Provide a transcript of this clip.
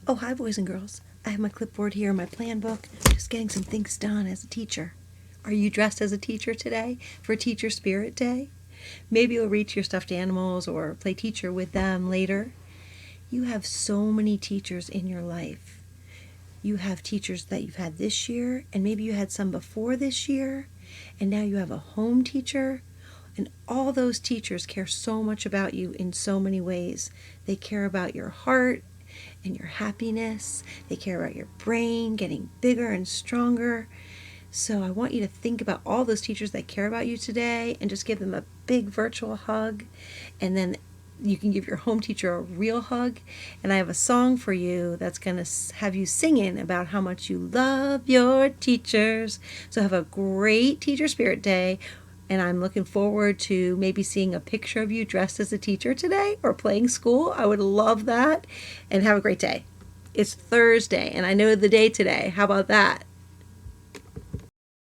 Oh, hi, boys and girls. I have my clipboard here, my plan book, just getting some things done as a teacher. Are you dressed as a teacher today for Teacher Spirit Day? Maybe you'll read to your stuffed animals or play teacher with them later. You have so many teachers in your life. You have teachers that you've had this year, and maybe you had some before this year, and now you have a home teacher. And all those teachers care so much about you in so many ways. They care about your heart and your happiness. They care about your brain getting bigger and stronger. So I want you to think about all those teachers that care about you today and just give them a big virtual hug. And then you can give your home teacher a real hug. And I have a song for you that's going to have you singing about how much you love your teachers. So have a great Teacher Spirit Day. And I'm looking forward to maybe seeing a picture of you dressed as a teacher today or playing school. I would love that. And have a great day. It's Thursday, and I know the day today. How about that?